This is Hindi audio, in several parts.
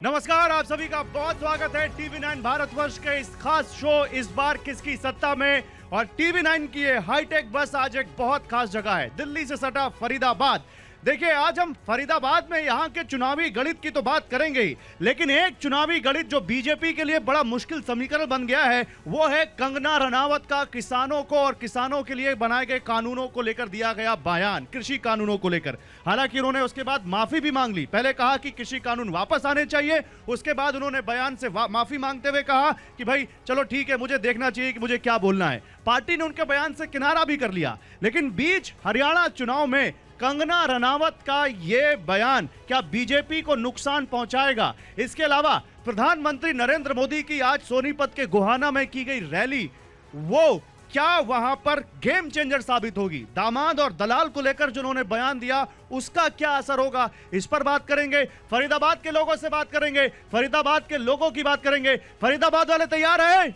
नमस्कार, आप सभी का बहुत स्वागत है टीवी9 भारतवर्ष के इस खास शो इस बार किसकी सत्ता में। और टीवी9 की ये हाईटेक बस आज एक बहुत खास जगह है, दिल्ली से सटा फरीदाबाद। देखिए, आज हम फरीदाबाद में यहाँ के चुनावी गणित की तो बात करेंगे ही, लेकिन एक चुनावी गणित जो बीजेपी के लिए बड़ा मुश्किल समीकरण बन गया है वो है कंगना रनावत का किसानों को और किसानों के लिए बनाए गए कानूनों को लेकर दिया गया बयान, कृषि कानूनों को लेकर। हालांकि उन्होंने उसके बाद माफी भी मांग ली। पहले कहा कि कृषि कानून वापस आने चाहिए, उसके बाद उन्होंने बयान से माफी मांगते हुए कहा कि भाई चलो ठीक है, मुझे देखना चाहिए कि मुझे क्या बोलना है। पार्टी ने उनके बयान से किनारा भी कर लिया, लेकिन बीच हरियाणा चुनाव में कंगना रनावत का ये बयान क्या बीजेपी को नुकसान पहुंचाएगा? इसके अलावा प्रधानमंत्री नरेंद्र मोदी की आज सोनीपत के गोहाना में की गई रैली, वो क्या वहां पर गेम चेंजर साबित होगी? दामाद और दलाल को लेकर जिन्होंने बयान दिया उसका क्या असर होगा, इस पर बात करेंगे। फरीदाबाद के लोगों से बात करेंगे, फरीदाबाद के लोगों की बात करेंगे। फरीदाबाद वाले तैयार हैं?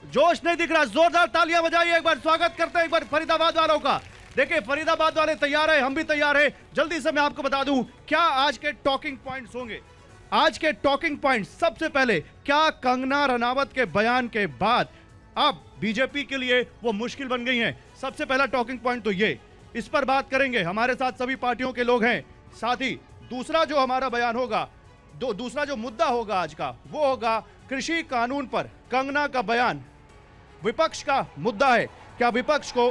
जोश नहीं दिख रहा, जोरदार तालियां बजाइए, एक बार स्वागत करते हैं एक बार फरीदाबाद वालों का। देखिए, फरीदाबाद वाले तैयार है, हम भी तैयार है। जल्दी से मैं आपको बता दूं क्या आज के टॉकिंग पॉइंट्स होंगे। आज के टॉकिंग पॉइंट्स, सबसे पहले क्या कंगना रनावत के बयान के बाद अब बीजेपी के लिए वो मुश्किल बन गई हैं? सबसे पहला टॉकिंग पॉइंट तो ये, इस पर बात करेंगे। हमारे साथ सभी पार्टियों के लोग हैं। साथ ही दूसरा जो हमारा बयान होगा, दूसरा जो मुद्दा होगा आज का, वो होगा कृषि कानून पर कंगना का बयान। विपक्ष का मुद्दा है, क्या विपक्ष को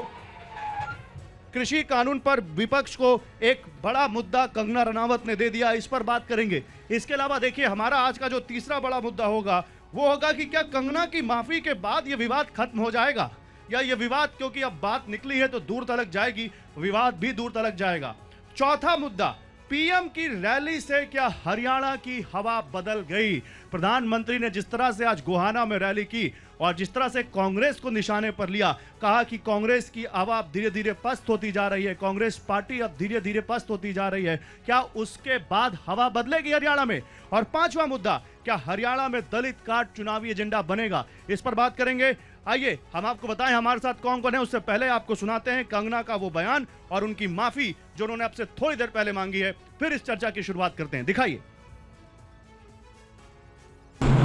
कृषि कानून पर विपक्ष को एक बड़ा मुद्दा कंगना रनावत ने दे दिया, इस पर बात करेंगे। इसके अलावा देखिए, हमारा आज का जो तीसरा बड़ा मुद्दा होगा वो होगा कि क्या कंगना की माफी के बाद ये विवाद खत्म हो जाएगा, या ये विवाद क्योंकि अब बात निकली है तो दूर तलक जाएगी, विवाद भी दूर तलक जाएगा। चौथा मुद्दा, पीएम की रैली से क्या हरियाणा की हवा बदल गई? प्रधानमंत्री ने जिस तरह से आज गोहाना में रैली की और जिस तरह से कांग्रेस को निशाने पर लिया, कहा कि कांग्रेस की हवा धीरे धीरे पस्त होती जा रही है, कांग्रेस पार्टी अब धीरे धीरे पस्त होती जा रही है, क्या उसके बाद हवा बदलेगी हरियाणा में? और पांचवा मुद्दा, क्या हरियाणा में दलित कार्ड चुनावी एजेंडा बनेगा? इस पर बात करेंगे। आइए हम आपको बताएं हमारे साथ कौन कौन है। उससे पहले आपको सुनाते हैं कंगना का वो बयान और उनकी माफी जो उन्होंने आपसे थोड़ी देर पहले मांगी है, फिर इस चर्चा की शुरुआत करते हैं। दिखाइए।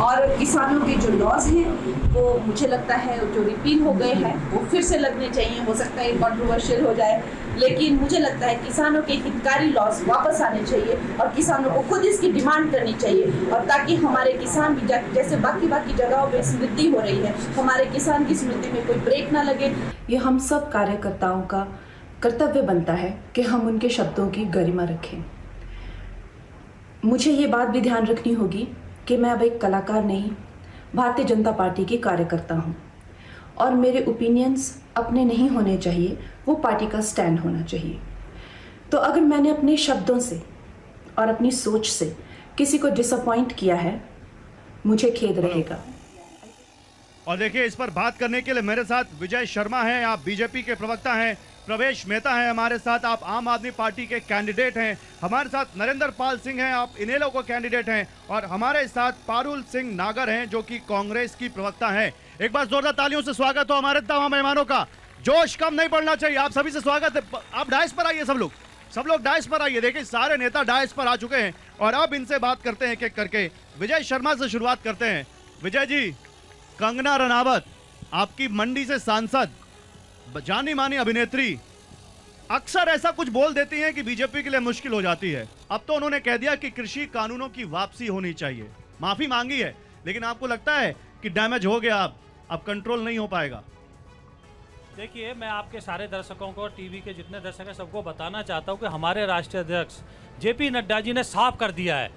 और किसानों के जो लॉज हैं वो मुझे लगता है जो रिपील हो गए हैं वो फिर से लगने चाहिए। हो सकता है कंट्रोवर्शियल हो जाए, लेकिन मुझे लगता है किसानों के हितकारी लॉज वापस आने चाहिए और किसानों को खुद इसकी डिमांड करनी चाहिए, और ताकि हमारे किसान भी जैसे बाकी जगहों पे समृद्धि हो रही है, हमारे किसान की समृद्धि में कोई ब्रेक ना लगे। ये हम सब कार्यकर्ताओं का कर्तव्य बनता है कि हम उनके शब्दों की गरिमा रखें। मुझे ये बात भी ध्यान रखनी होगी कि मैं अब एक कलाकार नहीं, भारतीय जनता पार्टी की कार्यकर्ता हूँ, और मेरे ओपिनियंस अपने नहीं होने चाहिए, वो पार्टी का स्टैंड होना चाहिए। तो अगर मैंने अपने शब्दों से और अपनी सोच से किसी को डिसअपॉइंट किया है, मुझे खेद रहेगा। और देखिए, इस पर बात करने के लिए मेरे साथ विजय शर्मा हैं, आप बीजेपी के प्रवक्ता हैं। प्रवेश मेहता हैं हमारे साथ, आप आम आदमी पार्टी के कैंडिडेट हैं। हमारे साथ नरेंद्र पाल सिंह हैं, आप इनेलो को कैंडिडेट हैं। और हमारे साथ पारुल सिंह नागर हैं जो कि कांग्रेस की प्रवक्ता हैं। एक बार जोरदार तालियों से स्वागत हो हमारे तमाम मेहमानों का। जोश कम नहीं पड़ना चाहिए, आप सभी से स्वागत है। आप डायस पर आइए, सब लोग डायस पर आइए। देखिए, सारे नेता डायस पर आ चुके हैं और अब इनसे बात करते हैं एक एक करके। विजय शर्मा से शुरुआत करते हैं। विजय जी, कंगना रनावत आपकी मंडी से सांसद, जानी मानी अभिनेत्री, अक्सर ऐसा कुछ बोल देती हैं कि बीजेपी के लिए मुश्किल हो जाती है। अब तो उन्होंने कह दिया कि कृषि कानूनों की वापसी होनी चाहिए, माफी मांगी है, लेकिन आपको लगता है कि डैमेज हो गया, अब कंट्रोल नहीं हो पाएगा? देखिए, मैं आपके सारे दर्शकों को, टीवी के जितने दर्शक हैं, सबको बताना चाहता हूं कि हमारे राष्ट्रीय अध्यक्ष जेपी नड्डा जी ने साफ कर दिया है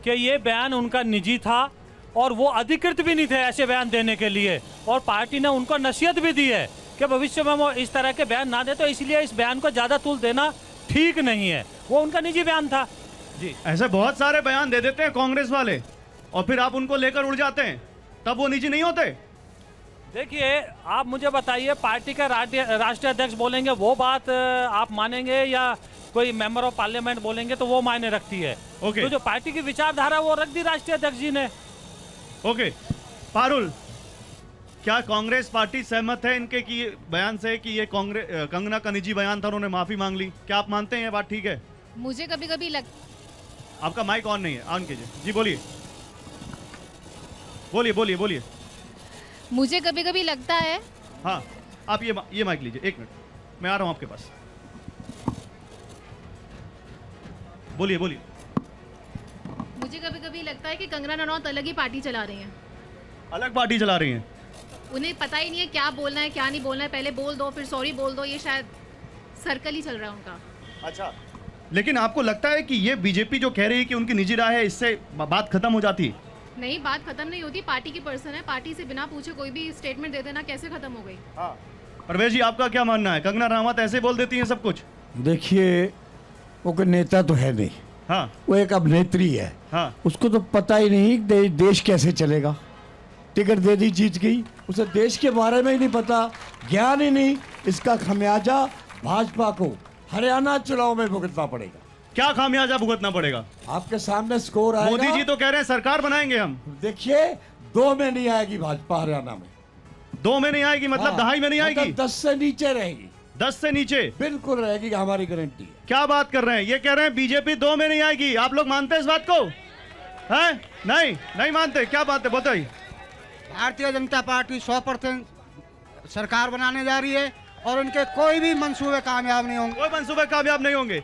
कि ये बयान उनका निजी था और वो अधिकृत भी नहीं थे ऐसे बयान देने के लिए, और पार्टी ने उनको नसीहत भी दी है कि भविष्य में वो इस तरह के बयान ना दे, तो इसलिए इस बयान को ज़्यादा तूल देना ठीक नहीं है। वो उनका निजी बयान था जी। ऐसे बहुत सारे बयान दे देते हैं कांग्रेस वाले और फिर आप उनको लेकर उड़ जाते हैं, तब वो निजी नहीं होते? देखिए, आप मुझे बताइए, पार्टी के राष्ट्रीय अध्यक्ष बोलेंगे वो बात आप मानेंगे, या कोई मेंबर ऑफ पार्लियामेंट बोलेंगे तो वो मायने रखती है? तो जो पार्टी की विचारधारा वो रख दी राष्ट्रीय अध्यक्ष जी ने। ओके, पारुल, क्या कांग्रेस पार्टी सहमत है इनके की बयान से कि ये कंगना का निजी बयान था, उन्होंने माफी मांग ली? क्या आप मानते हैं ये बात ठीक है? मुझे कभी कभी आपका माइक ऑन नहीं है, ऑन कीजिए जी, बोलिए बोलिए बोलिए बोलिए। मुझे कभी कभी लगता है हाँ, आप ये माइक लीजिए, एक मिनट मैं आ रहा हूँ आपके पास, बोलिए बोलिए। मुझे कभी कभी लगता है कि कंगना रनौत अलग ही पार्टी चला रही हैं। अलग पार्टी चला रही हैं? उन्हें पता ही नहीं है क्या बोलना है क्या नहीं बोलना है, पहले बोल दो फिर सॉरी बोल दो, ये शायद सर्कल ही चल रहा है उनका। अच्छा, लेकिन आपको लगता है कि ये बीजेपी जो कह रही है कि उनकी निजी राय है, इससे बात खत्म हो जाती है? नहीं, बात खत्म नहीं होती, पार्टी की पर्सन है, पार्टी से बिना पूछे कोई भी स्टेटमेंट दे देना कैसे खत्म हो गई। हाँ, परवेश जी आपका क्या मानना है? कंगना रनावत ऐसे बोल देती हैं सब कुछ? देखिए, वो कोई नेता तो है नहीं, हाँ वो एक अभिनेत्री है। हाँ, उसको तो पता ही नहीं देश कैसे चलेगा। टिकट दे दी, जीत गई, उसे देश के बारे में ही नहीं पता, ज्ञान ही नहीं। इसका खमियाजा भाजपा को हरियाणा चुनाव में भुगतना पड़ेगा। क्या खामियाजा भुगतना पड़ेगा? आपके सामने स्कोर आएगा। मोदी जी तो कह रहे हैं सरकार बनाएंगे हम। देखिए, 2 में नहीं आएगी भाजपा हरियाणा में। 2 में नहीं आएगी मतलब हाँ, 2.5 में नहीं आएगी? 10 से नीचे रहेगी। 10 से नीचे बिल्कुल रहेगी, हमारी गारंटी है। क्या बात कर रहे हैं? ये कह रहे हैं बीजेपी 2 में नहीं आएगी। आप लोग मानते हैं इस बात को? हैं? नहीं मानते। क्या बात है, बताइए। भारतीय जनता पार्टी 100% सरकार बनाने जा रही है और उनके कोई भी मंसूबे कामयाब नहीं होंगे। कोई मंसूबे कामयाब नहीं होंगे।